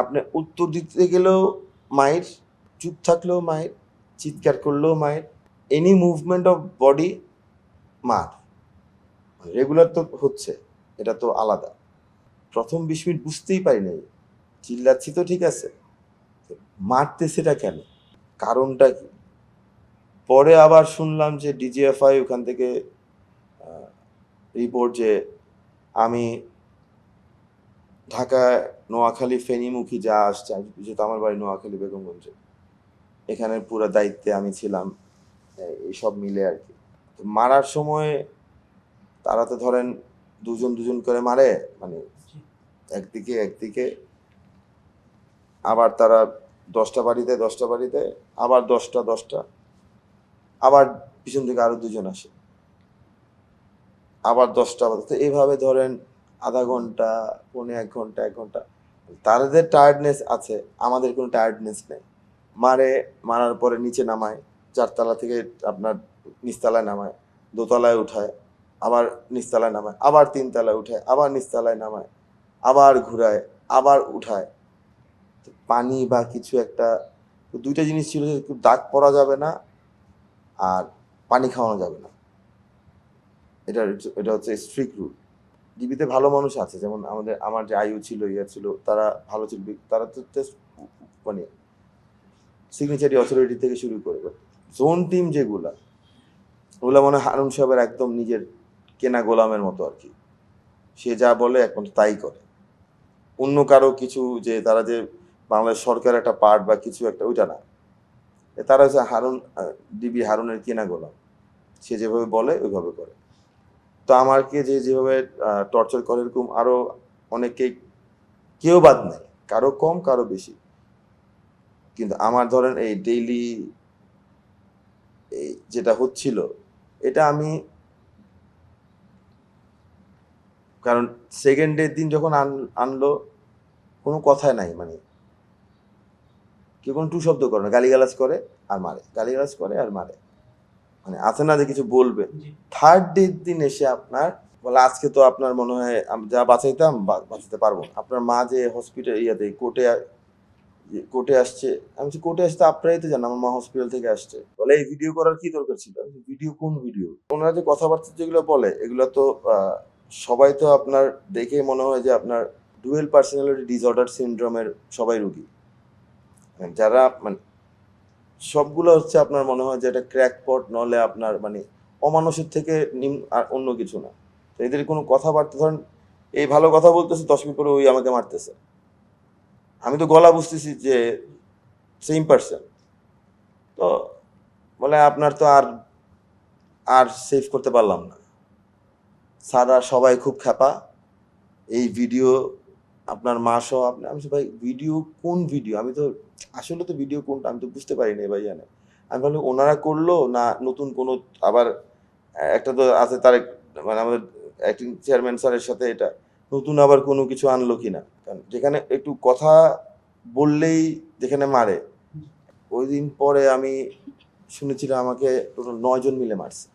আপনি উত্তর দিতে গেলেও মায়ের, চুপ থাকলেও মায়ের, চিৎকার করলেও মায়ের, এনি মুভমেন্ট অফ বডি মার। রেগুলার তো হচ্ছে, এটা তো আলাদা। প্রথম 20 মিনিট বুঝতেই পারি নাই, চিল্লাচ্ছি তো ঠিক আছে, মারতেছেটা কেন, কারণটা কি? পরে আবার শুনলাম যে ডিজিএফআই ওখান থেকে রিপোর্ট যে আমি ঢাকায় নোয়াখালী ফেনীমুখী যা আসছে, যেহেতু আমার বাড়ি নোয়াখালী বেগমগঞ্জে, এখানের পুরো দায়িত্বে আমি ছিলাম, এইসব মিলে আর কি। তো মারার সময় তারা তো ধরেন দুজন দুজন করে মারে, মানে একদিকে একদিকে, আবার তারা 10টা বাড়িতে আবার 10টা, আবার পিছন থেকে আরো দুজন আসে, আবার 10টা, তো এইভাবে ধরেন আধা ঘন্টা, পৌনে 1 ঘন্টা। তাদের টায়ার্ডনেস আছে, আমাদের কোনো টায়ার্ডনেস নেই। মারার পরে নিচে নামায়, 4তলা থেকে আপনার নিচতলায় নামায়, দোতলায় উঠায়, আবার নিচতলায় নামায়, আবার 3তলায় উঠায়, আবার নিচতলায় নামায়, আবার ঘুরায়, আবার উঠায়। পানি বা কিছু একটা, দুইটা জিনিস ছিল, যে দাগ পরা যাবে না আর পানি খাওয়ানো যাবে না। এটা হচ্ছে স্ট্রিক্ট রুল। ডিবিতে ভালো মানুষ আছে, যেমন আমার যে আয়ু ছিল, ছিল, তারা ভালো ছিল, তারা তো মানে সিগনেচারি অথরিটি থেকে শুরু করে জোন টিম যেগুলা, ওগুলা মনে হয় হারুন সাহেবের একদম নিজের কেনা গোলামের মতো আর কি। সে যা বলে একমাত্র তাই করে। অন্য কারো কিছু যে তারা যে বাংলাদেশ সরকার একটা পার্ট বা কিছু একটা, ওইটা না। তারা হচ্ছে ডিবি হারুনের কেনা গোলাম, সে যেভাবে বলে ওইভাবে করে। তো আমাকে যেভাবে টর্চার করে, এরকম আরো অনেকে, কেউ বাদ নেই, কারো কম কারো বেশি। কিন্তু আমার ধরেন এই ডেইলি যেটা হচ্ছিল, এটা আমি, কারণ সেকেন্ডের দিন যখন আনলো, কোনো কথাই নাই, মানে কেউ কোনো টু শব্দ করে না, গালিগালাজ করে আর মারে, গালিগালাজ করে আর মারে, মানে আছে না যে কিছু বলবে। থার্ড ডে দিন এসে আপনার বলে, আজকে তো আপনার মনে হয় যা বাঁচাইতাম বাঁচাতে পারবো না, আপনার মা যে হসপিটাল কোর্টে আসছে। আমি বলছি, কোর্টে আসতে আপনারাই তো জান, আমার মা হসপিটাল থেকে আসছে। বলে, এই ভিডিও করার কি দরকার ছিল? ভিডিও কোন ভিডিও? ওনারা যে কথাবার্তা যেগুলো বলে, এগুলো তো সবাই তো আপনার দেখে মনে হয় যে আপনার ডুয়েল পার্সোনালিটি ডিসঅর্ডার সিনড্রোমের সবাই রুগী, যারা মানে সবগুলো হচ্ছে আপনার মনে হয় যে এটা ক্র্যাকপট, নলে আপনার মানে অমানুষের থেকে আর অন্য কিছু না। তো এদের কোনো কথাবার্তা, ধরেন এই ভালো কথা বলতেছে, 10 মিনিট পরে ওই আমাকে মারতেছে, আমি তো গলা বুঝতেছি যে সেম পার্সন। তো বলে, আপনার তো আর আর সেভ করতে পারলাম না স্যার, আর সবাই খুব খ্যাপা, এই ভিডিও আপনার মা সহ আপনি। আমি ভাই, ভিডিও কোন ভিডিও? আমি তো আসলে তো ভিডিও কোনটা আমি তো বুঝতে পারি না ভাই, জানে। আমি ভাবলাম ওনারা করলো না নতুন কোনো, আবার একটা তো আছে তার, মানে আমাদের অ্যাক্টিং চেয়ারম্যান স্যারের সাথে এটা নতুন আবার কোনো কিছু আনলো কিনা, কারণ যেখানে একটু কথা বললেই যেখানে মারে। ওই দিন পরে আমি শুনেছিলাম আমাকে টোটাল 9 জন মিলে মারছে।